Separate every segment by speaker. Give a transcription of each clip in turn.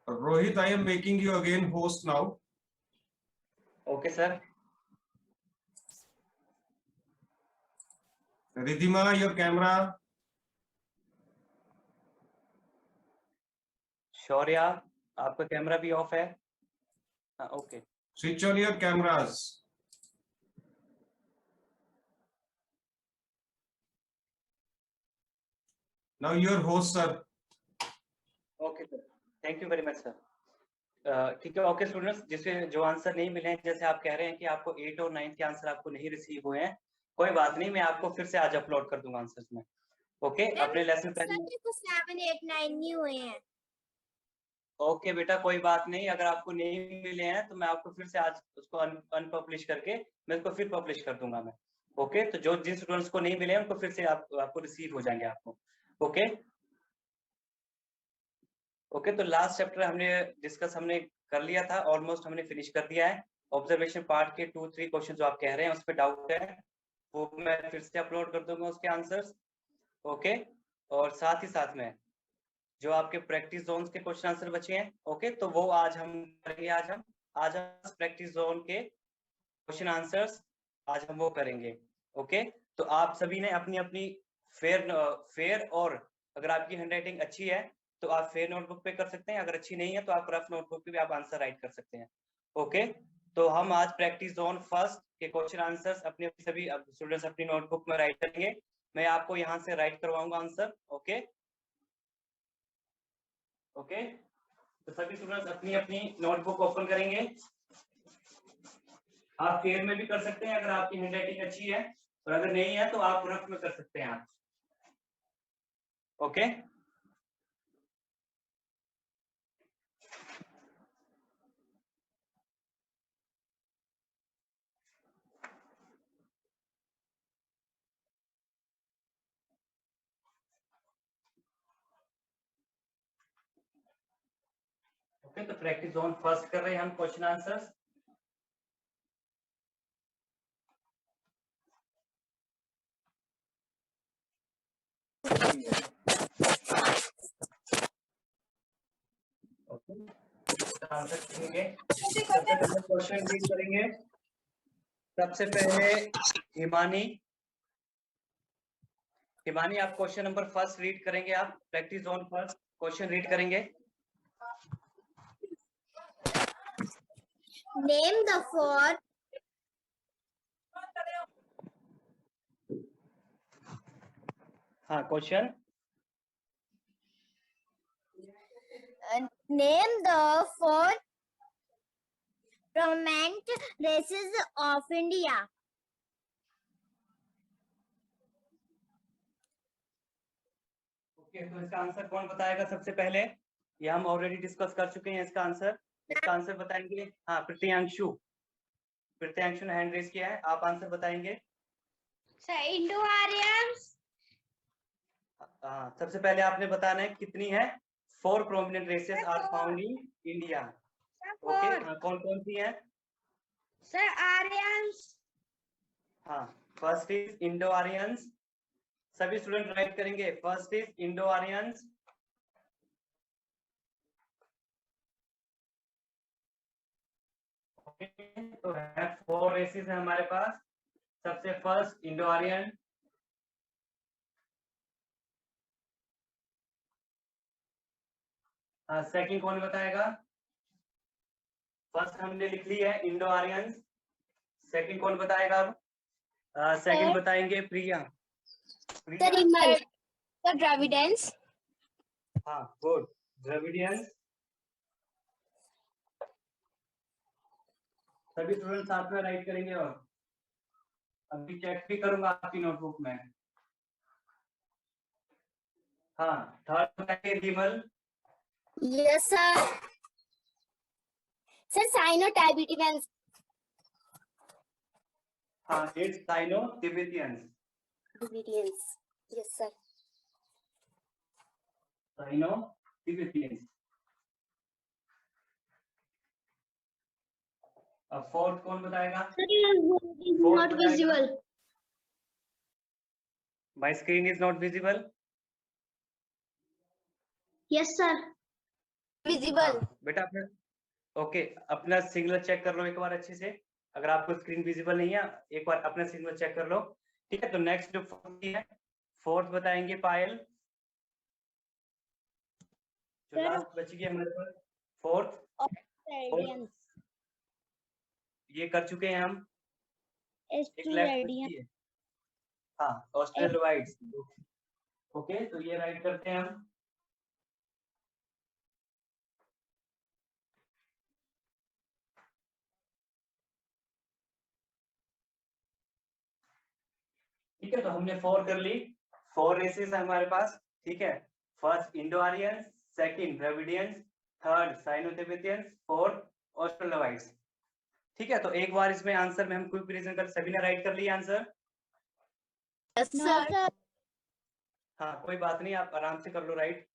Speaker 1: Rohit, I am making you again host now.
Speaker 2: Okay, sir.
Speaker 1: Ridhima, your camera.
Speaker 2: Shaurya, आपका camera भी of है. Okay.
Speaker 1: Switch on your cameras. Now your host, sir.
Speaker 2: Okay, sir. Thank you very much, sir. ठीक है. Okay students, जिसे जो answer नहीं मिले हैं, जैसे आप कह रहे हैं कि आपको 8 और 9 के आंसर आपको नहीं रिसीव हुए हैं, कोई बात नहीं, मैं आपको फिर से आज अपलोड कर दूंगा आंसर्स में. ओके, अपने लेसन प्लान
Speaker 3: 7, 8, 9 नहीं हुए हैं.
Speaker 2: ओके बेटा, कोई बात नहीं. अगर आपको नहीं मिले हैं तो मैं आपको फिर से आज उसको अनपब्लिश करके मैं उसको फिर पब्लिश कर दूंगा मैं. ओके, तो जो जिन स्टूडेंट्स को नहीं मिले हैं उनको फिर से आपको रिसीव हो जाएंगे आपको. Okay okay. तो लास्ट चैप्टर हमने कर लिया था, ऑलमोस्ट हमने फिनिश कर दिया है. ऑब्जर्वेशन पार्ट के 2-3 क्वेश्चन जो आप कह रहे हैं उस पर डाउट है, वो मैं फिर से अपलोड कर दूंगा उसके आंसर्स. ओके, और साथ ही साथ में जो आपके प्रैक्टिस जोन्स के क्वेश्चन आंसर बचे हैं, ओके, तो वो आज हम करेंगे. आज हम प्रैक्टिस जोन के क्वेश्चन आंसर्स आज हम वो करेंगे. ओके, तो आप सभी ने अपनी अपनी फेयर और अगर आपकी हैंडराइटिंग अच्छी है तो आप फेयर नोटबुक पे कर सकते हैं, अगर अच्छी नहीं है तो आप रफ नोटबुक पे भी आप आंसर राइट कर सकते हैं. ओके, तो हम आज प्रैक्टिस जोन फर्स्ट के क्वेश्चन आंसर्स अपने सभी स्टूडेंट्स अपनी नोटबुक में राइट करेंगे. मैं आपको यहाँ से राइट करवाऊंगा आंसर. ओके ओके, तो सभी स्टूडेंट्स अपनी अपनी नोटबुक ओपन करेंगे. आप फेयर में भी कर सकते हैं अगर आपकी हैंडराइटिंग अच्छी है, और अगर नहीं है तो आप रफ में कर सकते हैं आप. Okay, okay. तो प्रैक्टिस जोन फर्स्ट कर रहे हैं हम क्वेश्चन आंसर्स. आंसर करेंगे. सबसे पहले क्वेश्चन रीड करेंगे. सबसे पहले हिमानी आप क्वेश्चन नंबर फर्स्ट रीड करेंगे. आप practice zone first question read करेंगे.
Speaker 3: Name the four
Speaker 2: हाँ, question.
Speaker 3: name the four prominent races of India.
Speaker 2: Okay, तो इसका आंसर कौन बताएगा सबसे पहले? ये हम ऑलरेडी डिस्कस कर चुके हैं इसका आंसर बताएंगे. हाँ, प्रियांशु ने हैंड रेज किया है. आप आंसर बताएंगे.
Speaker 3: Sir, Indo-Aryans.
Speaker 2: हाँ, सबसे पहले आपने बताना है कितनी है. 4 prominent races are found in India. Okay, कौन कौन सी है?
Speaker 3: Sir, Aryans.
Speaker 2: हाँ, फर्स्ट इज इंडो आर्यंस. सभी स्टूडेंट राइट करेंगे. First is Indo Aryans. तो 4 रेसेस है हमारे पास. सबसे फर्स्ट इंडो आर्यन. सेकंड कौन बताएगा? फर्स्ट हमने लिख ली है इंडो आर्यंस. सेकंड कौन बताएगा? अब सेकंड बताएंगे प्रिया.
Speaker 3: The Dravidians.
Speaker 2: हाँ, गुड. द्रविडियंस. सभी स्टूडेंट साथ में राइट करेंगे. और अभी चेक भी करूंगा आपकी नोटबुक में. हाँ, थर्ड बताइए विमल.
Speaker 3: Yes, sir. Sir, Sino-Tibetans.
Speaker 2: हाँ, it's Sino Tibetans.
Speaker 3: Tibetans. Yes, sir.
Speaker 2: Sino Tibetans. अब फोर्थ कौन बताएगा?
Speaker 3: Not visible.
Speaker 2: My screen is not visible.
Speaker 3: Yes, sir. Visible.
Speaker 2: हाँ, बेटा अपना ओके अपना सिग्नल चेक कर लो एक बार अच्छे से। अगर आपको स्क्रीन विजिबल नहीं है एक बार अपना सिग्नल चेक कर लो। ठीक है, तो नेक्स्ट जो फोर्थ है, फोर्थ बताएंगे पायल। जो
Speaker 3: Sir,
Speaker 2: लास्ट बची है हमारे पास फोर्थ,
Speaker 3: Radiance.
Speaker 2: ये कर चुके हैं हम। एक
Speaker 3: S2
Speaker 2: लेफ्ट
Speaker 3: radiance.
Speaker 2: बची है, हाँ ऑस्ट्रेलोइड्स। ओके, तो ये राइट करते हैं हम। ठीक है, तो हमने 4 कर ली। 4 रेसेस है हमारे पास। ठीक है, first Indo Aryans, second Dravidians, third Sino Tibetans, fourth Australoids. ठीक है, तो एक बार इसमें आंसर में हम क्विक रिवीजन कर, सभी ने राइट कर लिया आंसर।
Speaker 3: Yes, sir.
Speaker 2: हाँ कोई बात नहीं, आप आराम से कर लो राइट।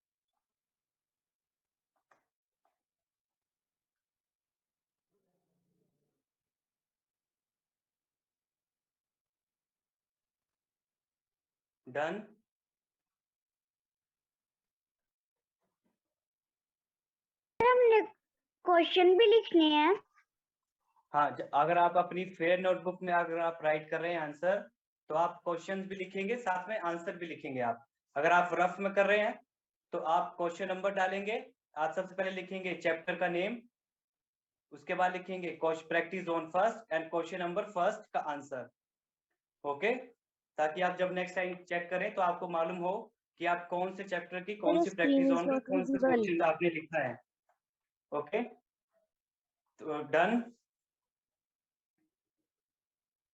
Speaker 2: डन।
Speaker 3: हमने क्वेश्चन भी लिखने हैं।
Speaker 2: हाँ, अगर आप अपनी फेयर नोटबुक में अगर आप राइट कर रहे हैं आंसर, तो आप क्वेश्चंस भी लिखेंगे साथ में आंसर भी लिखेंगे आप। अगर आप रफ में कर रहे हैं तो आप क्वेश्चन नंबर डालेंगे। आप सबसे पहले लिखेंगे चैप्टर का नेम, उसके बाद लिखेंगे practice zone first and question number first का आंसर। ओके, ताकि आप जब नेक्स्ट टाइम चेक करें तो आपको मालूम हो कि आप कौन से चैप्टर की कौन सी प्रैक्टिस जोन का कौन सा क्वेश्चन आपने लिखा है। ओके, तो डन।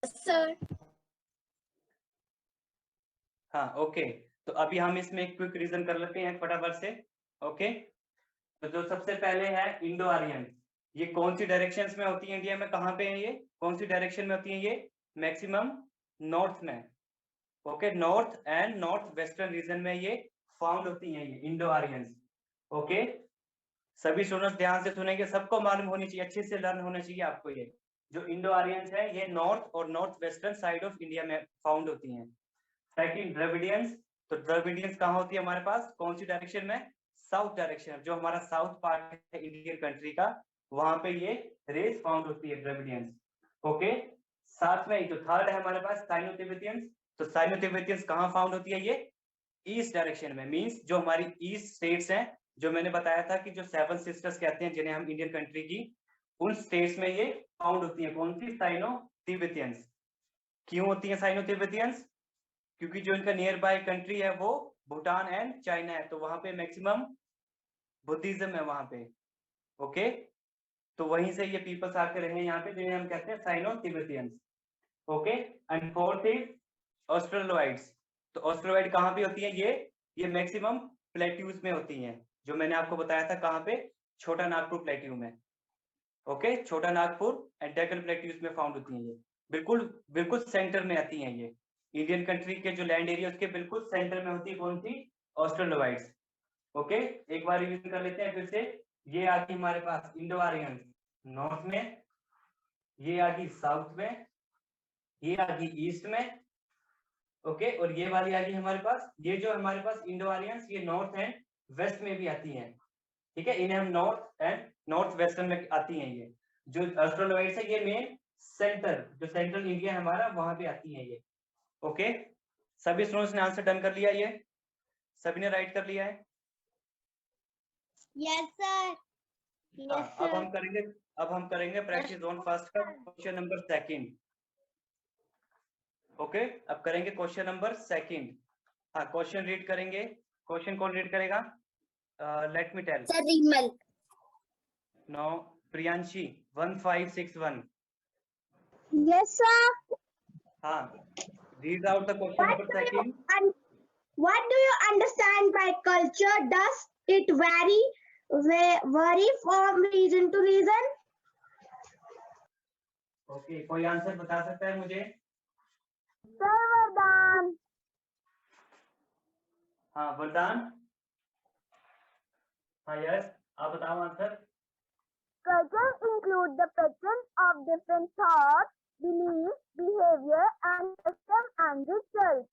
Speaker 3: सर
Speaker 2: हाँ ओके, तो अभी हम इसमें एक क्विक रीजन कर लेते हैं फटाफट से। ओके, तो जो सबसे पहले है इंडो आर्यन, ये कौन सी डायरेक्शंस में होती है इंडिया में, कहाँ पे है ये, कौन सी डायरेक्शन में होती है ये, मैक्सिमम नॉर्थ में। Okay, north and north western region में ये फाउंड होती हैं ये इंडो आर्यंस। ओके, सभी स्टूडेंट्स ध्यान से सुनेंगे, सबको मालूम होनी चाहिए, अच्छे से लर्न होना चाहिए आपको। ये जो इंडो आर्यंस है ये नॉर्थ और north western side of India में फाउंड होती हैं। सेकंड द्रविडियंस, तो द्रविडियंस कहाँ होती है हमारे पास, कौन सी डायरेक्शन में, साउथ डायरेक्शन, जो हमारा साउथ पार्ट है इंडियन कंट्री का, वहां पे ये रेस फाउंड होती है द्रविडियंस। ओके, साथ में जो थर्ड है हमारे पास साइनो तिब्बतियंस, तो साइनो तिब्बतियंस कहाँ फाउंड होती है ये, ईस्ट डायरेक्शन में, मींस जो हमारी ईस्ट स्टेट्स हैं, जो मैंने बताया था कि जो 7 सिस्टर्स कहते हैं जिन्हें हम इंडियन कंट्री की, उन स्टेट्स में ये फाउंड होती है। कौन सी, साइनो तिब्बतियंस। क्यों होती है साइनो तिब्बतियंस, क्योंकि जो इनका नियर बाय कंट्री है वो भूटान एंड चाइना है, तो वहां पे मैक्सिमम बुद्धिज्म है वहां पे। ओके, तो वहीं से ये पीपल्स आके रहे यहाँ पे, जिन्हें हम कहते हैं Sino Tibetans. Okay, and fourth is Australoids, तो ऑस्ट्रेलोइड कहाँ पे होती है ये मैक्सिमम प्लेट्यूज में होती हैं, जो मैंने आपको बताया था कहाँ पे, छोटा नागपुर प्लेट्यू में। ओके, छोटा नागपुर एंड डेक्कन प्लेट्यूज में फाउंड होती हैं ये, बिल्कुल बिल्कुल सेंटर में आती हैं ये, इंडियन कंट्री के जो लैंड एरिया उसके बिल्कुल सेंटर में होती है कौन सी, ऑस्ट्रेलोइड्स। ओके, एक बार रिवीजन कर लेते हैं फिर से। ये आ गई हमारे पास इंडो आर्यन नॉर्थ में, ये आ गई साउथ में, ये आ गई ईस्ट में। ओके, और ये वाली आ गई हमारे पास, ये जो हमारे पास इंडो आर्यंस ये नॉर्थ एंड वेस्ट में भी आती हैं। ठीक है, इन्हें हम नॉर्थ एंड नॉर्थ वेस्टर्न में आती हैं। ये जो ऑस्ट्रेलोइड्स है ये मेन सेंटर, जो सेंट्रल इंडिया है हमारा, वहां पे आती हैं ये। ओके, सभी स्टूडेंट्स ने आंसर डन कर लिया, ये सभी ने राइट कर लिया है।
Speaker 3: यस सर
Speaker 2: हाँ, अब हम करेंगे प्रैक्टिस जोन फर्स्ट का क्वेश्चन नंबर सेकंड। ओके, अब करेंगे क्वेश्चन नंबर सेकंड। हाँ, क्वेश्चन रीड करेंगे। क्वेश्चन कौन रीड करेगा, let me tell.
Speaker 3: Sir Rimal.
Speaker 2: No, Priyanshi 1561।
Speaker 3: Yes sir.
Speaker 2: हाँ, read out the question number second.
Speaker 3: What do you understand by culture? Does it vary from region to region?
Speaker 2: Okay, कोई answer बता सकता है मुझे?
Speaker 3: Sir Vardhan.
Speaker 2: हाँ वरदान, हाँ यस, आप बताओ answer.
Speaker 3: Culture include the pattern of different thoughts, beliefs, behavior, and custom and rituals.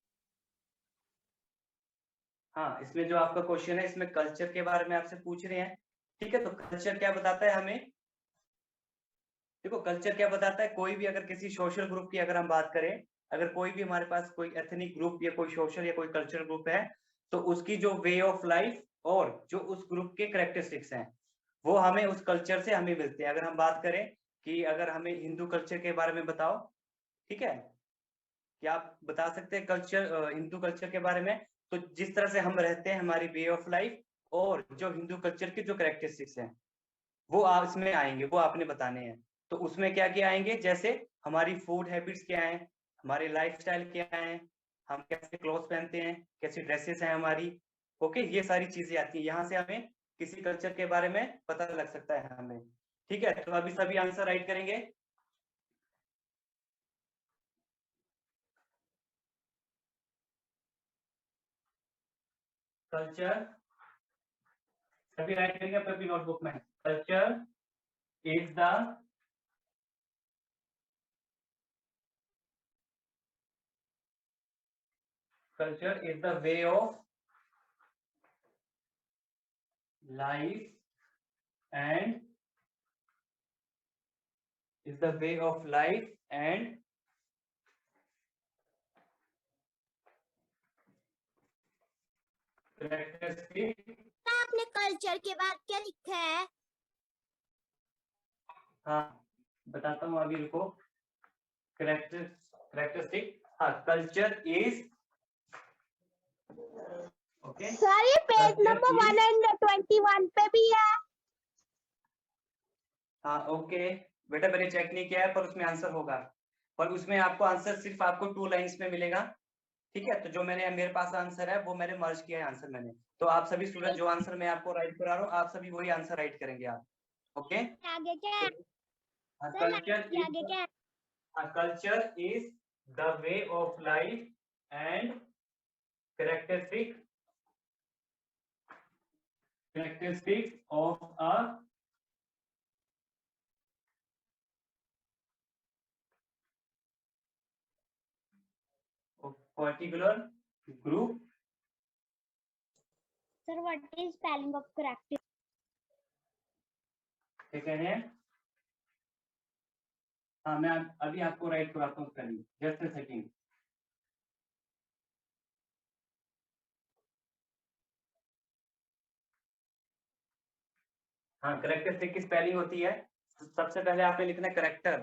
Speaker 2: हाँ, इसमें जो आपका क्वेश्चन है इसमें कल्चर के बारे में आपसे पूछ रहे हैं ठीक है, तो कल्चर क्या बताता है हमें? देखो कल्चर क्या बताता है, कोई भी अगर किसी सोशल ग्रुप की अगर हम बात करें, अगर कोई भी हमारे पास कोई एथनिक ग्रुप या कोई सोशल या कोई कल्चरल ग्रुप है, तो उसकी जो वे ऑफ लाइफ और जो उस ग्रुप के कैरेक्टरिस्टिक्स हैं, वो हमें उस कल्चर से हमें मिलते हैं। अगर हम बात करें कि अगर हमें हिंदू कल्चर के बारे में बताओ, ठीक है, क्या आप बता सकते हैं कल्चर, हिंदू कल्चर के बारे में? तो जिस तरह से हम रहते हैं, हमारी वे ऑफ लाइफ और जो हिंदू कल्चर के जो कैरेक्टरिस्टिक्स हैं, वो आप इसमें आएंगे, वो आपने बताने हैं। तो उसमें क्या क्या आएंगे, जैसे हमारी फूड हैबिट्स क्या है, हमारे लाइफस्टाइल क्या है, हम कैसे क्लोथ पहनते हैं, कैसी ड्रेसेस हैं हमारी। ओके, ये सारी चीजें आती हैं, यहाँ से हमें किसी कल्चर के बारे में पता लग सकता है हमें। ठीक है, तो अभी सभी आंसर राइट करेंगे। कल्चर सभी राइट करेंगे अपनी नोटबुक में। Culture is the way of life and is the way of life and characteristic।
Speaker 3: आपने कल्चर के बाद क्या लिखा है?
Speaker 2: हाँ बताता हूँ, अभी रुको। कैरेक्टरिस्टिक, हाँ, कल्चर इज, ओके
Speaker 3: सर ये पेज नंबर 121 पे भी है।
Speaker 2: हाँ ओके बेटा, मैंने चेक नहीं किया है, पर उसमें आंसर होगा, पर उसमें आपको आंसर सिर्फ आपको 2 लाइंस में मिलेगा। ठीक है, तो जो मैंने मेरे पास आंसर है वो मैंने मर्ज किया है आंसर मैंने। तो आप सभी स्टूडेंट, जो आंसर मैं आपको राइट करा रहा हूँ, आप सभी वही आंसर राइट करेंगे आप। ओके,
Speaker 3: आगे क्या है?
Speaker 2: Culture culture is the way of life and characteristics of a particular group।
Speaker 3: Sir what is spelling of correct?
Speaker 2: ठीक है, हाँ मैं अभी आपको राइट कराता हूँ स्पेलिंग, जस्ट अ सेकंड। हाँ, करेक्टरिस्टिक की स्पेलिंग होती है, तो सबसे पहले आपने लिखना है करेक्टर।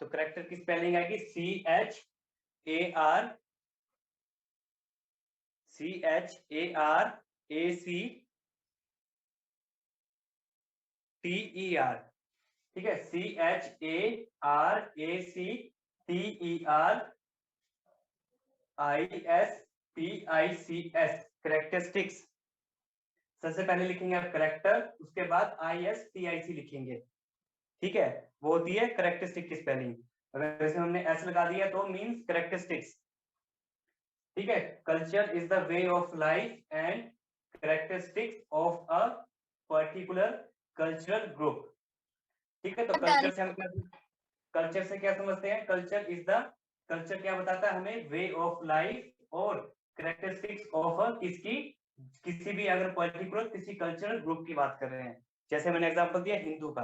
Speaker 2: तो करेक्टर की स्पेलिंग आएगी CHARACTER। ठीक है, CHARACTERISTICS, करेक्टरिस्टिक्स। सबसे पहले लिखेंगे आप करेक्टर, उसके बाद ISTIC लिखेंगे। ठीक है, वो होती है करेक्टरिस्टिक की स्पेलिंग। अगर जैसे हमने S लगा दिया तो मींस करेक्टरिस्टिक्स। ठीक है, culture is the way of life and characteristics of a particular cultural group. ठीक है, तो कल्चर से हम कल्चर से क्या समझते हैं? कल्चर क्या बताता है हमें? वे ऑफ लाइफ और करेक्टरिस्टिक्स ऑफ किसी भी अगर पर्टिकुलर किसी कल्चरल ग्रुप की बात कर रहे हैं। जैसे मैंने एग्जांपल दिया हिंदू का।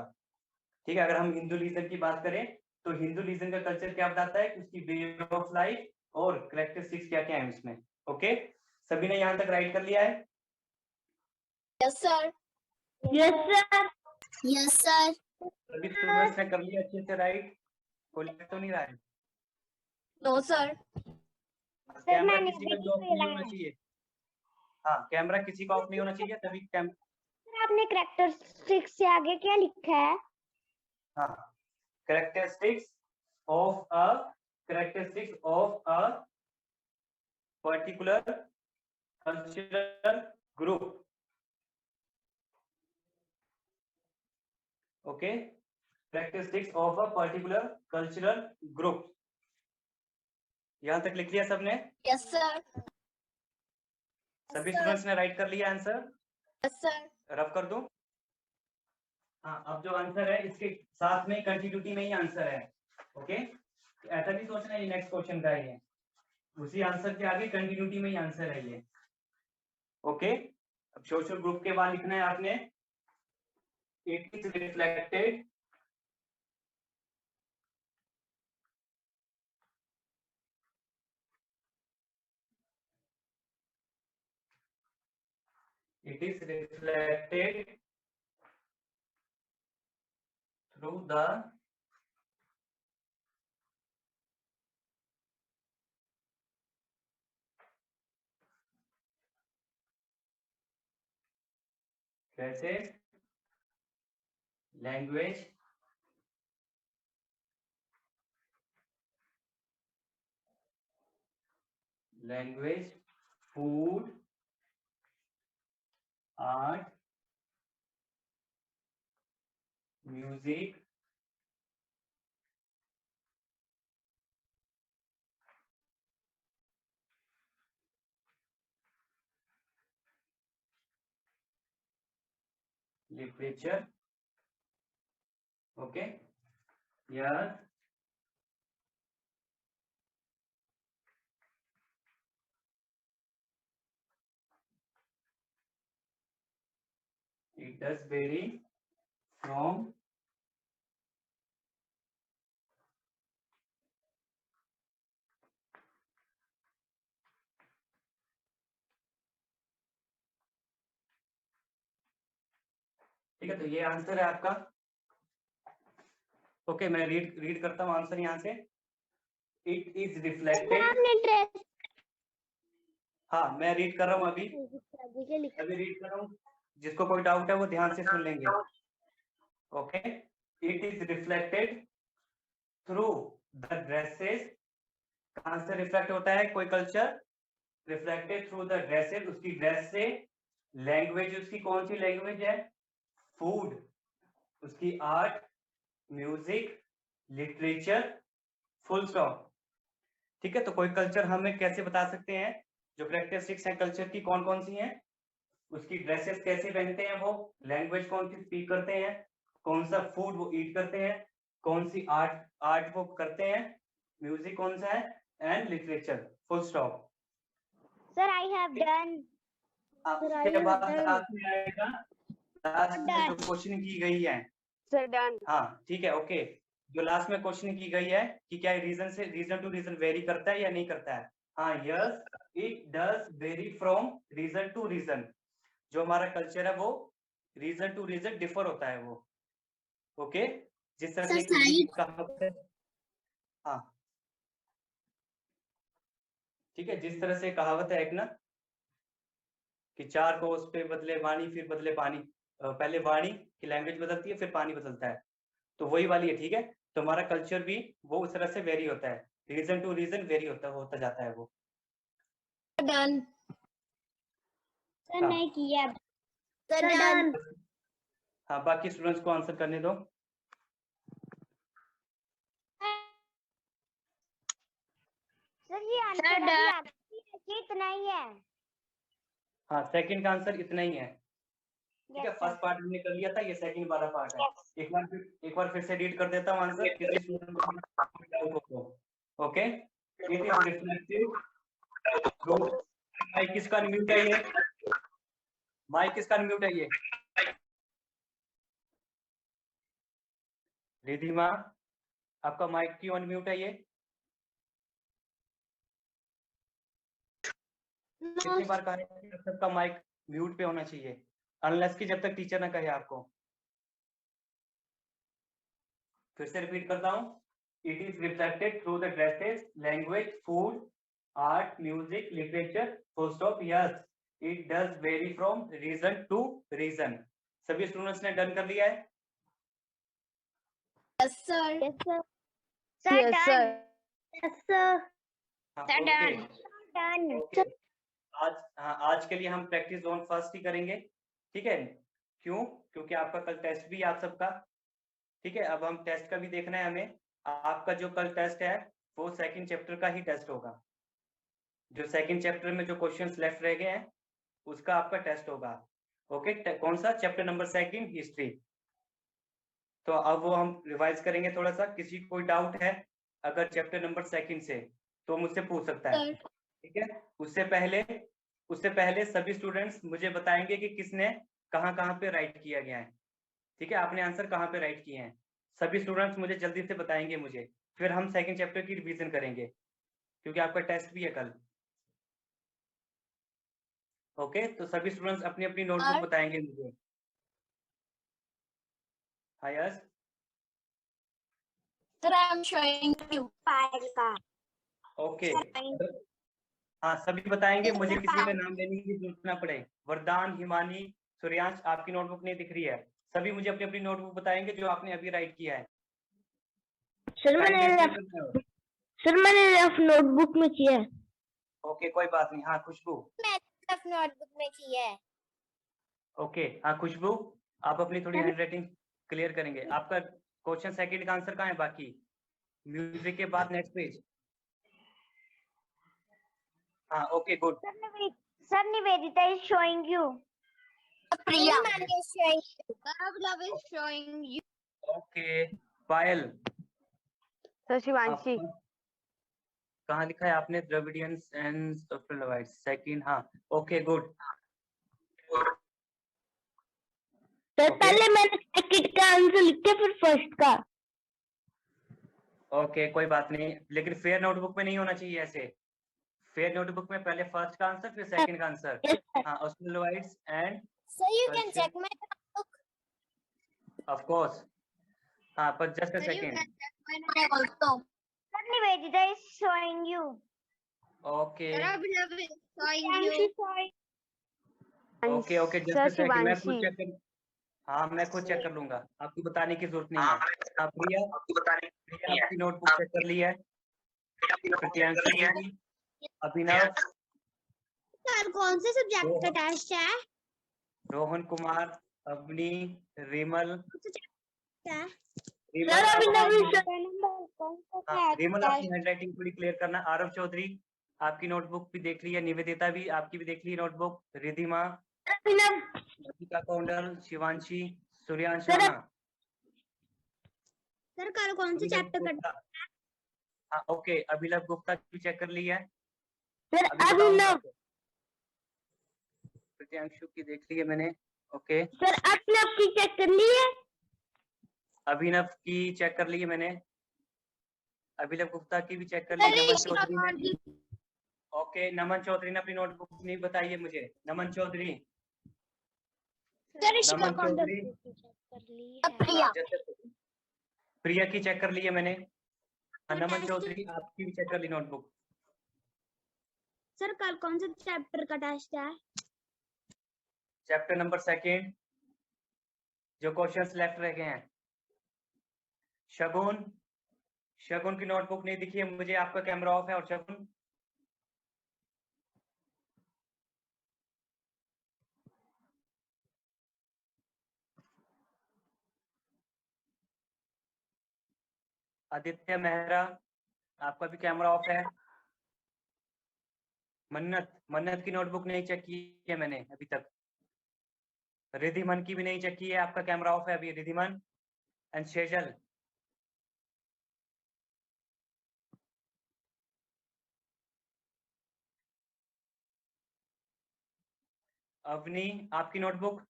Speaker 2: ठीक है, अगर हम हिंदू रीजन की बात करें, तो हिंदू रीजन का कल्चर क्या बताता है? उसकी वे ऑफ लाइफ और करेक्टरिस्टिक्स क्या क्या है उसमें। ओके, सभी ने यहाँ तक राइट कर लिया है?
Speaker 3: Yes sir. Yes sir. Yes sir.
Speaker 2: सभी स्टूडेंट्स ने कर लिया अच्छे से राइट? कोई लग तो नहीं रहा है?
Speaker 3: No sir.
Speaker 2: कैमरा किसी का ऑफ नहीं होना चाहिए। हाँ, कैमरा किसी का ऑफ नहीं होना चाहिए, तभी
Speaker 3: सर आपने कैरेक्टरिस्टिक्स से आगे क्या लिखा है?
Speaker 2: हाँ, characteristics of a particular cultural group। okay, characteristics of a particular cultural group। यहां तक लिख लिया सबने?
Speaker 3: Yes sir.
Speaker 2: सभी स्टूडेंट्स ने राइट कर लिया आंसर?
Speaker 3: Yes sir.
Speaker 2: रफ कर दूं? हाँ, अब जो आंसर है इसके साथ में कंटिन्यूटी में ही आंसर है। ओके, ऐसा नहीं सोचना है नेक्स्ट क्वेश्चन का है, उसी आंसर के आगे कंटिन्यूटी में ही आंसर है ये। ओके, अब सोशल ग्रुप के बाद लिखना है आपने it is reflected through the dresses, language, food, art, music, literature. Okay, here it does vary from ठीक है, तो ये आंसर है आपका। ओके, मैं रीड करता हूँ आंसर यहाँ से। इट इज रिफ्लेक्टेड, हाँ मैं रीड कर रहा हूँ अभी रीड कर रहा हूँ, जिसको कोई डाउट है वो ध्यान से सुन लेंगे। Okay, it is reflected through the dresses, कहां से रिफ्लेक्ट होता है कोई culture, reflected through the dresses, उसकी ड्रेस से, लैंग्वेज उसकी कौन सी लैंग्वेज है, फूड उसकी art, music, literature, full stop. ठीक है, तो कोई कल्चर हमें कैसे बता सकते हैं, जो कैरेक्टरिस्टिक्स हैं कल्चर की कौन कौन सी हैं, उसकी ड्रेसेस कैसे पहनते हैं वो, लैंग्वेज कौन सी स्पीक करते हैं, कौन सा फूड वो ईट करते हैं, कौन सी आर्ट वो करते हैं, म्यूजिक कौन सा है, and literature, full stop.
Speaker 3: Sir, I have done.
Speaker 2: उसके बाद लास्ट में आएगा, लास्ट में जो क्वेश्चन की गई है।
Speaker 3: Sir, done.
Speaker 2: हाँ ठीक है, ओके, जो लास्ट में क्वेश्चन की गई है कि क्या रीजन से रीजन टू रीजन वेरी करता है या नहीं करता है। हाँ, yes it does vary from region to region, जो हमारा कल्चर है वो रीजन टू रीजन डिफर होता है वो। ओके, जिस तरह से कहावत है, हाँ ठीक है, जिस तरह से कहावत है एक ना कि चार कोस पे बदले वाणी फिर बदले पानी, पहले वाणी की लैंग्वेज बदलती है फिर पानी बदलता है, तो वही वाली है। ठीक है, तो हमारा कल्चर भी वो उस तरह से वेरी होता है, रीजन टू रीजन वेरी होता जाता है वो।
Speaker 3: Done. Sir, नहीं किया। Sir, done.
Speaker 2: हाँ, बाकी स्टूडेंट्स को आंसर करने दो।
Speaker 3: सर ये आंसर इतना ही है।
Speaker 2: हाँ, सेकंड का आंसर इतना ही है। ठीक है, फर्स्ट पार्ट हमने कर लिया था, ये सेकंड वाला पार्ट है। एक बार फिर से रीड कर देता हूँ आंसर, किसी स्टूडेंट को डाउट हो तो। Okay, it is reflective through, mike किसका अनम्यूट है ये, माइक किसका अनम्यूट है ये, रिधिमा आपका माइक क्यों अनम्यूट है ये, कितनी बार कहा है कि सबका माइक म्यूट पे होना चाहिए, अनलेस कि जब तक टीचर ना कहे आपको। फिर से रिपीट करता हूँ, it is reflected through the dresses, language, food, art, music, literature, full stop. Yes it does vary from region to region. सभी स्टूडेंट्स ने डन कर लिया है?
Speaker 3: Yes, sir. Yes, sir. Sir, yes, done. Sir. Yes, sir.
Speaker 2: हाँ,
Speaker 3: Sir,
Speaker 2: okay.
Speaker 3: done. Done.
Speaker 2: Okay. आज के लिए हम प्रैक्टिस जोन फर्स्ट ही करेंगे, ठीक है? क्यों? क्योंकि आपका कल टेस्ट भी आप सबका, ठीक है? अब हम टेस्ट का भी देखना है हमें। आपका जो कल टेस्ट है वो सेकंड चैप्टर का ही टेस्ट होगा, जो सेकंड चैप्टर में जो क्वेश्चंस लेफ्ट रह गए हैं उसका आपका टेस्ट होगा। ओके, कौन सा चैप्टर नंबर सेकंड, हिस्ट्री। तो अब वो हम रिवाइज करेंगे थोड़ा सा। किसी को कोई डाउट है अगर चैप्टर नंबर सेकंड से तो मुझसे पूछ सकता है, ठीक है? उससे पहले सभी स्टूडेंट्स मुझे बताएंगे कि किसने कहाँ पे राइट किया गया है। ठीक है, आपने आंसर कहाँ पे राइट किए हैं? सभी स्टूडेंट्स मुझे जल्दी से बताएंगे मुझे, फिर हम सेकंड चैप्टर की रिवीजन करेंगे क्योंकि आपका टेस्ट भी है कल। ओके, तो सभी स्टूडेंट्स अपनी अपनी नोटबुक बताएंगे मुझे। हाँ yes,
Speaker 3: Sir, I am showing you file का.
Speaker 2: ओके।
Speaker 3: Sir,
Speaker 2: हाँ, सभी बताएंगे, मुझे किसी में नाम लेने की जरूरत ना पड़े। वरदान, हिमानी, सूर्यांश, आपकी नोटबुक नहीं दिख रही है। सभी मुझे अपनी अपनी नोटबुक बताएंगे जो आपने अभी राइट किया है।
Speaker 3: सर
Speaker 2: Time
Speaker 3: मैंने
Speaker 2: waste नहीं करना है।
Speaker 3: सर मैंने रफ नोटबुक में किया है.
Speaker 2: ओके, कोई बात नहीं। हाँ खुशबू,
Speaker 3: मैंने रफ नोटबुक में किया है.
Speaker 2: ओके। हाँ खुशबू, आप अपनी थोड़ी हैंड राइटिंग क्लियर करेंगे। आपका क्वेश्चन सेकंड का आंसर कहाँ है? बाकी म्यूजिक के बाद नेक्स्ट पेज। हाँ okay good.
Speaker 3: Sir, Nivedita is showing you. Priya is showing you. Love is showing you.
Speaker 2: Okay Payal,
Speaker 3: Sir, Shivanshi.
Speaker 2: कहाँ लिखा है आपने? Dravidians and second. हाँ ओके गुड।
Speaker 3: Sir
Speaker 2: Okay.
Speaker 3: पहले मैंने सेकंड का आंसर लिखा फिर फर्स्ट का.
Speaker 2: ओके कोई बात नहीं, लेकिन फेयर नोटबुक में नहीं होना चाहिए ऐसे। फेयर नोटबुक में पहले फर्स्ट का आंसर फिर सेकंड का आंसर।
Speaker 3: Yes, sir.
Speaker 2: हाँ, Australoids and
Speaker 3: So you can
Speaker 2: Question.
Speaker 3: check my notebook.
Speaker 2: Of course. हाँ, पर just a
Speaker 3: Sir, you
Speaker 2: second.
Speaker 3: can check my notebook also. Sir, Nivedita is showing you.
Speaker 2: Okay
Speaker 3: Love is showing you.
Speaker 2: Okay okay, just a second, मैं खुद check कर। हाँ, मैं खुद check कर लूंगा, आपको बताने की जरूरत नहीं है। हाँ प्रिया, प्रिया आपकी नोटबुक चेक कर ली है। प्रियांशु की, अभिनव,
Speaker 3: सर कौन से सब्जेक्ट का टेस्ट है?
Speaker 2: रोहन कुमार, अवनी, रिमल।
Speaker 3: क्या?
Speaker 2: रिमल
Speaker 3: हाँ,
Speaker 2: रिमल अपनी हैंडराइटिंग थोड़ी क्लियर करना। आरव चौधरी, आपकी नोटबुक भी देख ली है। निवेदिता भी, आपकी भी देख ली नोटबुक। रिधिमा, मधुका कौंडल, शिवांशी, सूर्यांश राणा।
Speaker 3: सर कल कौन से चैप्टर का?
Speaker 2: हाँ ओके, अभिनव गुप्ता की चेक कर ली है।
Speaker 3: सर
Speaker 2: अभी बताओ
Speaker 3: अभिनव.
Speaker 2: आपको। प्रियांशु की देख ली है मैंने। ओके,
Speaker 3: सर अभिनव की चेक कर ली है.
Speaker 2: अभिनव की चेक कर ली है मैंने। अभिनव गुप्ता की भी चेक कर ली। नमन चौधरी ने, ओके, नमन चौधरी ने अपनी नोटबुक नहीं बताई है मुझे। नमन चौधरी, नमन चौधरी,
Speaker 3: प्रिया.
Speaker 2: प्रिया की चेक कर ली है मैंने। हाँ, नमन चौधरी आपकी भी चेक कर ली नोटबुक।
Speaker 3: सर कल कौन से चैप्टर का टेस्ट है?
Speaker 2: चैप्टर नंबर सेकंड, जो क्वेश्चंस लेफ्ट रह गए हैं। शगुन, शगुन की नोटबुक नहीं दिखी है मुझे। आपका कैमरा ऑफ है। और शगुन, आदित्य मेहरा, आपका भी कैमरा ऑफ है। मन्नत, मन्नत की नोटबुक नहीं चेक की है मैंने अभी तक। रिधिमन की भी नहीं चेक की है, आपका कैमरा ऑफ है अभी। रिधिमन एंड शेजल, अवनी, आपकी नोटबुक।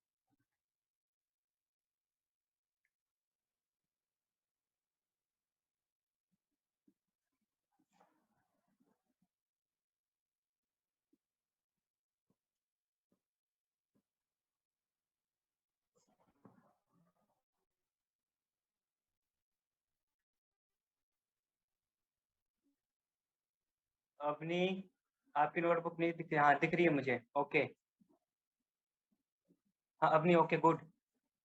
Speaker 2: अवनी, आपकी नोटबुक नहीं दिख रही। हाँ दिख रही है मुझे। ओके, हाँ Avni, okay good.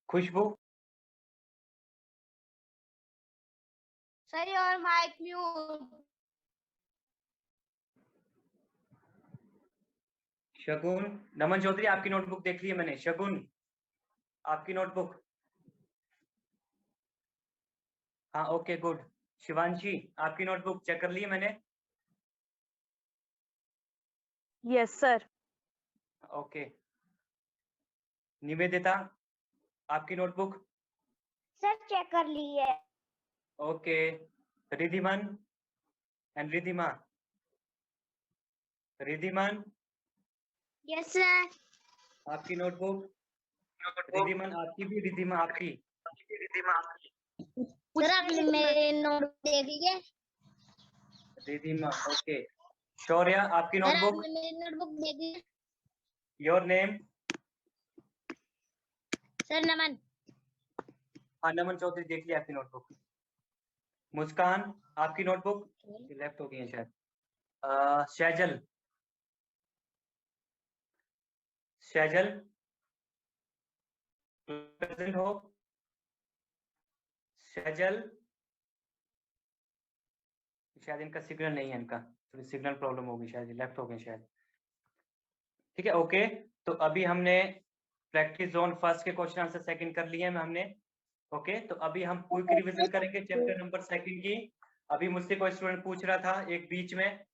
Speaker 2: Khushbu,
Speaker 3: sir your mike mute.
Speaker 2: Shagun, Naman Chaudhary आपकी नोटबुक देख ली है मैंने। शगुन, आपकी नोटबुक। हाँ ओके गुड। शिवांशी, आपकी नोटबुक चेक कर ली है मैंने।
Speaker 4: Yes sir.
Speaker 2: ओके, निवेदिता, आपकी नोटबुक।
Speaker 3: सर चेक कर ली है.
Speaker 2: Okay, Ridhiman and Ridhima. Ridhiman,
Speaker 3: yes sir.
Speaker 2: आपकी नोटबुक। रिधिमन आपकी भी, रिधिमा आपकी।
Speaker 5: सर आपने मेरे नोट देख लिए?
Speaker 2: रिधिमा, ओके। शौर्य, आपकी
Speaker 5: सर
Speaker 2: नोटबुक,
Speaker 5: आपने मेरी नोटबुक देख ली?
Speaker 2: Your name?
Speaker 5: सर नमन।
Speaker 2: हाँ, नमन चौधरी, देख लिया आपकी नोटबुक। मुस्कान, आपकी नोटबुक लेफ्ट हो गई है शायद। शैजल, शैजल प्रेजेंट हो? शैजल, शायद इनका सिग्नल नहीं है, इनका थोड़ी सिग्नल प्रॉब्लम होगी शायद, लेफ्ट हो गए शायद। ठीक है, ओके। तो अभी हमने प्रैक्टिस जोन फर्स्ट के क्वेश्चन आंसर सेकंड कर लिए हैं हमने। ओके, तो अभी हम क्विक रिवीजन करेंगे चैप्टर नंबर सेकंड की। अभी मुझसे कोई स्टूडेंट पूछ रहा था एक बीच में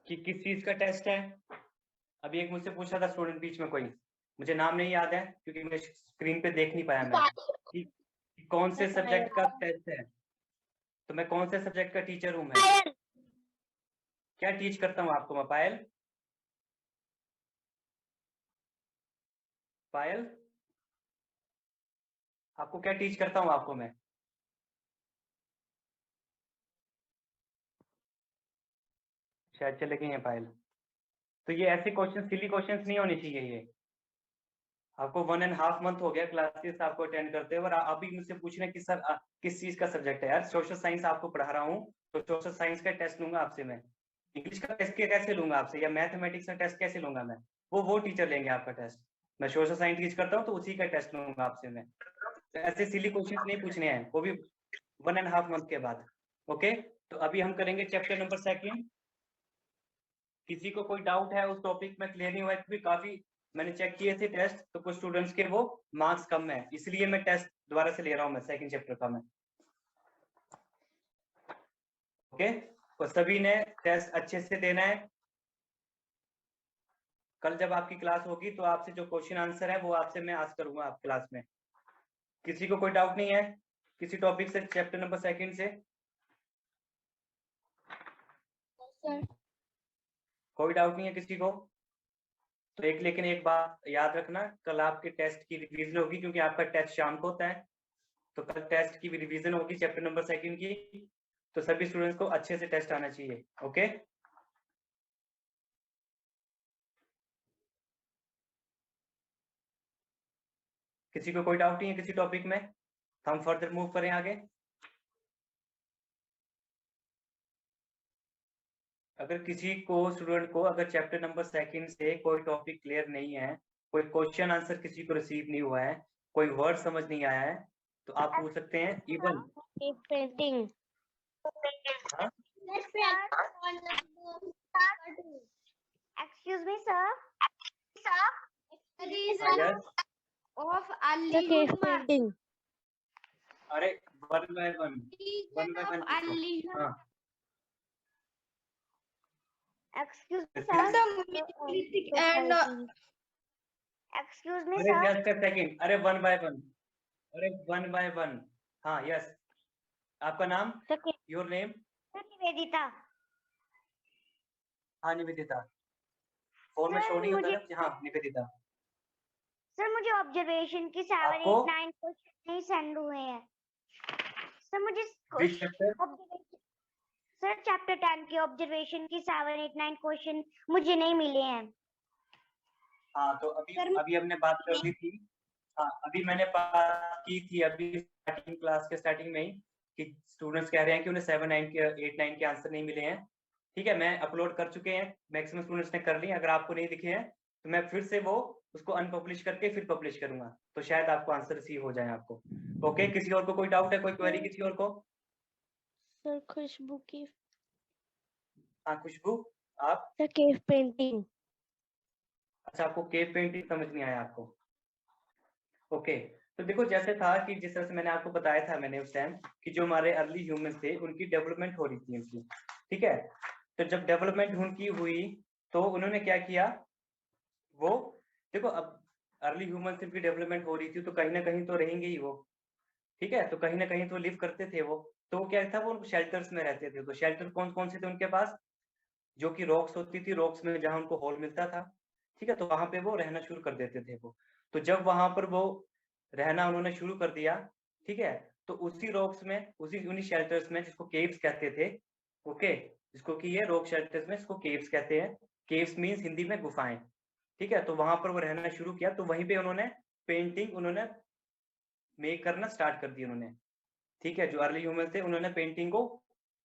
Speaker 2: कि किस चीज का टेस्ट है। अभी एक मुझसे पूछ रहा था स्टूडेंट बीच में, कोई मुझे नाम नहीं याद है क्योंकि मैं स्क्रीन पे देख नहीं पाया मैं कि कौन से सब्जेक्ट का टेस्ट है। तो मैं कौन से सब्जेक्ट का टीचर हूँ? मैं क्या टीच करता हूँ आपको? मैं पायल, पायल आपको क्या टीच करता हूँ आपको मैं? शायद चले गए हैं पायल। तो ये ऐसे क्वेश्चन, सिली क्वेश्चंस नहीं होने चाहिए ये। आपको 1.5 मंथ हो गया क्लासेस आपको अटेंड करते हुए, और अभी मुझसे पूछ रहे हैं कि सर किस चीज का सब्जेक्ट है? यार सोशल साइंस आपको पढ़ा रहा हूँ, तो सोशल साइंस का टेस्ट लूंगा आपसे मैं। इंग्लिश का टेस्ट कैसे लूंगा आपसे, या मैथमेटिक्स का टेस्ट कैसे लूंगा मैं? वो टीचर लेंगे आपका टेस्ट। मैं सोशल साइंस टीच करता हूँ तो उसी का टेस्ट लूंगा आपसे मैं। तो ऐसे सिली क्वेश्चन नहीं पूछने हैं, वो भी 1.5 मंथ के बाद। ओके, तो अभी हम करेंगे चैप्टर नंबर सेकंड। किसी को कोई डाउट है उस टॉपिक में क्लियर नहीं हुआ है? क्योंकि काफी मैंने चेक किए थे टेस्ट, तो कुछ स्टूडेंट्स के वो मार्क्स कम है, इसलिए मैं टेस्ट दोबारा से ले रहा हूँ मैं सेकंड चैप्टर का मैं। ओके, तो सभी ने टेस्ट अच्छे से देना है। कल जब आपकी क्लास होगी तो आपसे जो क्वेश्चन आंसर है वो आपसे मैं आज करूंगा आप क्लास में। किसी को कोई डाउट नहीं है किसी टॉपिक से, चैप्टर नंबर सेकंड से? कोई डाउट नहीं है किसी को? तो लेकिन एक बात याद रखना, कल आपके टेस्ट की रिवीजन होगी क्योंकि आपका टेस्ट शाम को होता है। तो कल टेस्ट की भी रिवीजन होगी चैप्टर नंबर सेकंड की। तो सभी स्टूडेंट्स को अच्छे से टेस्ट आना चाहिए। ओके, किसी को कोई डाउट नहीं है किसी टॉपिक में? तो हम फर्दर मूव करें आगे। अगर किसी को स्टूडेंट को अगर चैप्टर नंबर सेकंड से कोई टॉपिक क्लियर नहीं है, कोई क्वेश्चन आंसर किसी को रिसीव नहीं हुआ है, कोई वर्ड समझ नहीं आया है, तो आप पूछ सकते हैं। Even
Speaker 5: painting.
Speaker 3: Excuse me, sir.
Speaker 5: Of early human.
Speaker 2: अरे वन बाय वन हाँ।
Speaker 3: Excuse me,
Speaker 2: Sir.
Speaker 5: And
Speaker 3: Excuse me,
Speaker 2: अरे
Speaker 3: sir.
Speaker 2: जस्ट अ सेकंड, अरे वन बाय वन। हाँ, यस। आपका नाम? Your name?
Speaker 3: निवेदिता।
Speaker 2: हाँ, निवेदिता। फोन में
Speaker 3: Sir,
Speaker 2: शो नहीं होता
Speaker 3: मुझे-
Speaker 2: ना? हाँ, निवेदिता।
Speaker 3: सर मुझे ऑब्जर्वेशन की 7,
Speaker 2: आपको?
Speaker 3: 8, 9 क्वेश्चन नहीं सेंड हुए हैं। सर मुझे
Speaker 2: Which chapter?
Speaker 3: सर चैप्टर 10 की ऑब्जर्वेशन की 7, 8, 9 क्वेश्चन मुझे नहीं मिले हैं।
Speaker 2: हाँ, तो अभी हमने बात कर ली थी। हाँ, अभी मैंने बात की थी अभी स्टार्टिंग क्लास के स्टार्टिंग में ही कि स्टूडेंट्स कह रहे हैं कि उन्हें 7, 9 के 8, 9 के आंसर नहीं मिले हैं। ठीक है, मैं अपलोड कर चुके हैं, मैक्सिमम स्टूडेंट्स ने कर ली। अगर आपको नहीं दिखे हैं तो मैं फिर से वो उसको अनपब्लिश करके फिर पब्लिश करूंगा, तो शायद आपको आंसर रिसीव हो जाए आपको। ओके, किसी और को कोई डाउट है, कोई क्वेरी किसी और को?
Speaker 5: सर खुशबू की
Speaker 2: हाँ, खुशबू, आप?
Speaker 5: Cave painting.
Speaker 2: अच्छा, आपको केव पेंटिंग समझ नहीं आया आपको? ओके, तो देखो जैसे था कि जिस तरह से मैंने आपको बताया था मैंने उस टाइम कि जो हमारे अर्ली ह्यूमंस थे उनकी डेवलपमेंट हो रही थी उनकी। ठीक है, तो जब डेवलपमेंट उनकी हुई तो उन्होंने क्या किया, वो देखो अब अर्ली ह्यूमंस की डेवलपमेंट हो रही थी तो कहीं ना कहीं तो रहेंगे ही वो। ठीक है, तो कहीं ना कहीं तो लिव करते थे वो। तो क्या था, वो शेल्टर्स में रहते थे। तो शेल्टर कौन कौन से थे उनके पास? जो कि रॉक्स होती थी, रॉक्स में जहां उनको होल मिलता था। ठीक है, तो वहां पे वो रहना शुरू कर देते थे वो। तो जब वहां पर वो रहना उन्होंने शुरू कर दिया ठीक है, तो उसी रॉक्स में, उसी उन्हीं शेल्टर्स में जिसको केव्स कहते थे, ओके, जिसको कि ये रॉक शेल्टर्स में इसको केव्स कहते हैं। केव्स मीन्स हिंदी में गुफाएं, ठीक है, तो वहां पर वो रहना शुरू किया, तो वहीं पे उन्होंने पेंटिंग उन्होंने मेक करना स्टार्ट कर दी उन्होंने, ठीक है, जो अर्ली ह्यूमन थे उन्होंने पेंटिंग को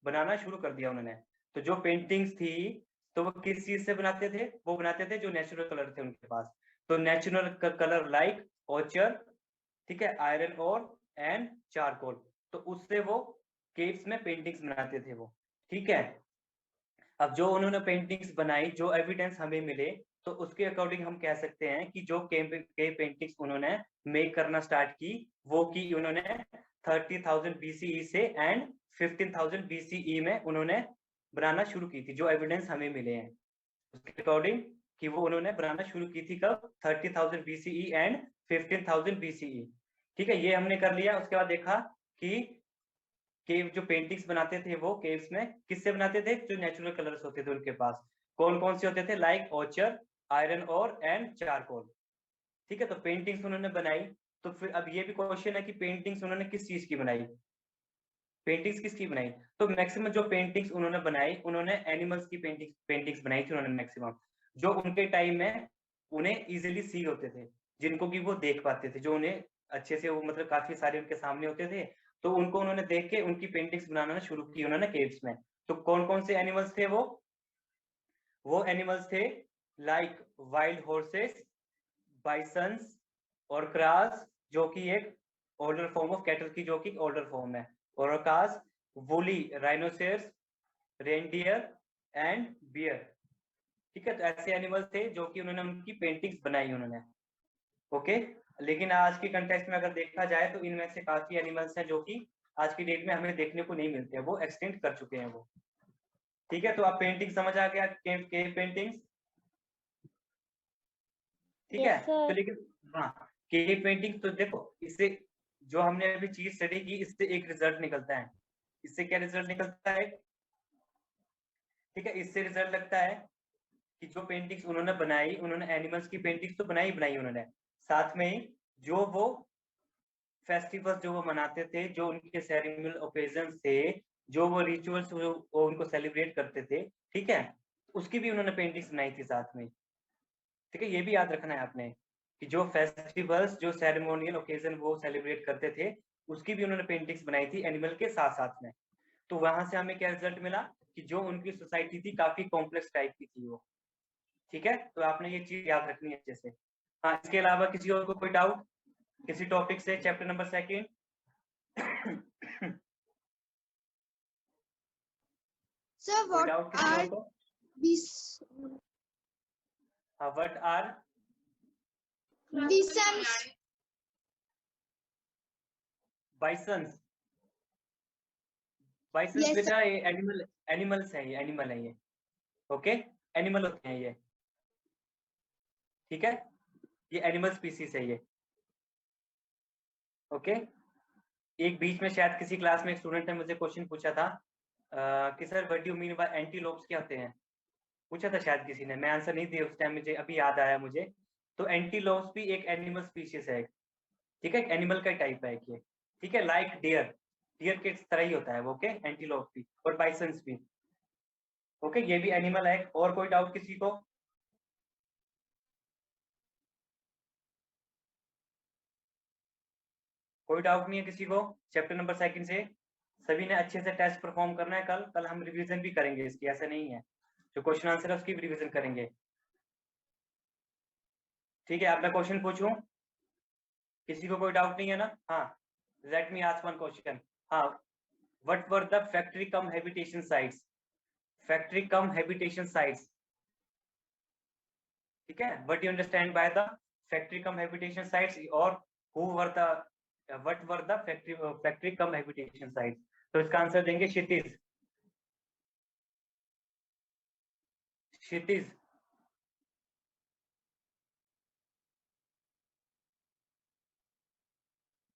Speaker 2: बनाना शुरू कर दिया उन्होंने। तो जो पेंटिंग्स थी तो वो किस चीज से बनाते थे, वो बनाते थे जो नेचुरल कलर थे उनके पास, तो नेचुरल कलर लाइक ऑचर, ठीक है, आयरन और एंड चारकोल, तो उससे वो केव्स में पेंटिंग्स बनाते थे वो, ठीक है। अब जो उन्होंने पेंटिंग्स बनाई, जो एविडेंस हमें मिले, तो उसके अकॉर्डिंग हम कह सकते हैं कि जो केव पेंटिंग्स उन्होंने मेक करना स्टार्ट की, वो की उन्होंने 30,000 BCE से एंड 15,000 BCE में उन्होंने बनाना शुरू की थी, जो एविडेंस हमें मिले हैं उसके अकॉर्डिंग, कि वो उन्होंने बनाना शुरू की थी कब, 30,000 BCE एंड 15,000 BCE, ठीक है, ये हमने कर लिया। उसके बाद देखा कि केव जो पेंटिंग्स बनाते थे वो केव्स में किससे बनाते थे, जो नेचुरल कलर्स होते थे उनके पास, कौन कौन से होते थे, लाइक ऑचर, आयरन और एंड चारकोल, ठीक है, तो पेंटिंग्स उन्होंने बनाई। तो फिर अब ये भी क्वेश्चन है कि पेंटिंग्स उन्होंने किस चीज की बनाई, पेंटिंग्स किसकी बनाई, तो मैक्सिमम जो पेंटिंग्स उन्होंने बनाई, उन्होंने एनिमल्स की पेंटिंग्स बनाई थी उन्होंने मैक्सिमम, जो उनके टाइम में उन्हें इजिली सी होते थे, जिनको कि वो देख पाते थे, जो उन्हें अच्छे से, वो मतलब काफी सारे उनके सामने होते थे, तो उनको उन्होंने देख के उनकी पेंटिंग्स बनाना शुरू की उन्होंने केव्स में। तो कौन कौन से एनिमल्स थे वो एनिमल्स थे लाइक वाइल्ड हॉर्सेस, बाइसन्स और क्रास, जो कि एक ओल्डर फॉर्म ऑफ कैटल की, जो कि ओल्डर फॉर्म है, और कास, woolly rhinoceros, reindeer and bear, ठीक है, तो ऐसे एनिमल्स थे जो कि उन्होंने उनकी पेंटिंग्स बनाई उन्होंने, ओके। लेकिन आज के कंटेक्स्ट में अगर देखा जाए तो इनमें से काफी एनिमल्स हैं जो कि आज की डेट में हमें देखने को नहीं मिलते हैं, वो एक्सटेंड कर चुके हैं वो, ठीक है। तो आप पेंटिंग समझ आ गया, केव पेंटिंग्स, ठीक है।
Speaker 5: Yes,
Speaker 2: तो
Speaker 5: sir.
Speaker 2: लेकिन हाँ, केव पेंटिंग तो देखो, इससे जो हमने अभी चीज स्टडी की, इससे एक रिजल्ट निकलता है, इससे क्या रिजल्ट निकलता है, ठीक है, इससे रिजल्ट लगता है कि जो पेंटिंग्स उन्होंने बनाई, उन्होंने एनिमल्स की पेंटिंग्स तो बनाई बनाई उन्होंने, साथ में ही जो वो फेस्टिवल्स जो वो मनाते थे, जो उनके सेरेमनियल ओकेजन थे, जो वो रिचुअल्स वो उनको सेलिब्रेट करते थे, ठीक है, उसकी भी उन्होंने पेंटिंग्स बनाई थी साथ में, ठीक है, ये भी याद रखना है आपने कि जो फेस्टिवल्स, जो सेरेमोनियल ओकेजन वो सेलिब्रेट करते थे, उसकी भी उन्होंने पेंटिंग्स बनाई थी एनिमल के साथ साथ में। तो वहां से हमें क्या रिजल्ट मिला कि जो उनकी सोसाइटी थी काफी कॉम्प्लेक्स टाइप की थी वो, ठीक है, तो आपने ये चीज याद रखनी है अच्छे से। हाँ, इसके अलावा किसी और को कोई डाउट किसी टॉपिक से, चैप्टर नंबर 2?
Speaker 5: Sir,
Speaker 2: कोई
Speaker 5: what
Speaker 2: डाउट किसी
Speaker 5: are
Speaker 2: और को?
Speaker 5: these
Speaker 2: what are
Speaker 5: bisons?
Speaker 2: Bisons? Bisons
Speaker 5: Yes, sir.
Speaker 2: बेटा ये एनिमल्स है, ये एनिमल है ये, ओके, एनिमल होते हैं ये, ठीक है, ये एनिमल स्पीसीज है ये, ओके। एक बीच में शायद किसी क्लास में एक स्टूडेंट ने मुझे क्वेश्चन पूछा था कि sir what do you mean by antelopes क्या होते हैं, पूछा था शायद किसी ने, मैं आंसर नहीं दिया उस टाइम, मुझे अभी याद आया मुझे। तो एंटीलोप्स भी एक एनिमल स्पीशीज है, ठीक है, एनिमल का टाइप है एक ये, ठीक है, लाइक डियर, डियर के तरह ही होता है वो, ओके, एंटीलोप भी और बाइसन्स भी, ओके, ये भी एनिमल है। और कोई डाउट किसी को? कोई डाउट नहीं है किसी को चैप्टर नंबर 2 से? सभी ने अच्छे से टेस्ट परफॉर्म करना है, कल हम रिवीजन भी करेंगे इसकी, ऐसा नहीं है, जो क्वेश्चन आंसर है उसकी भी रिवीजन करेंगे, ठीक है। अब मैं क्वेश्चन पूछूं, किसी को कोई डाउट नहीं है ना? हाँ, let me ask one question. हाँ, what were the factory cum habitation sites, factory cum habitation sites, ठीक है, what you understand by the factory cum habitation sites, और who were the what were the factory cum habitation sites? तो इसका answer देंगे क्षितिज, क्षितिज,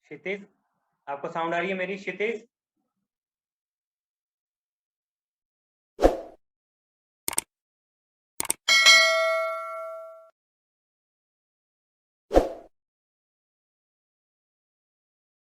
Speaker 2: क्षितिज, आपको sound आ रही है मेरी? क्षितिज,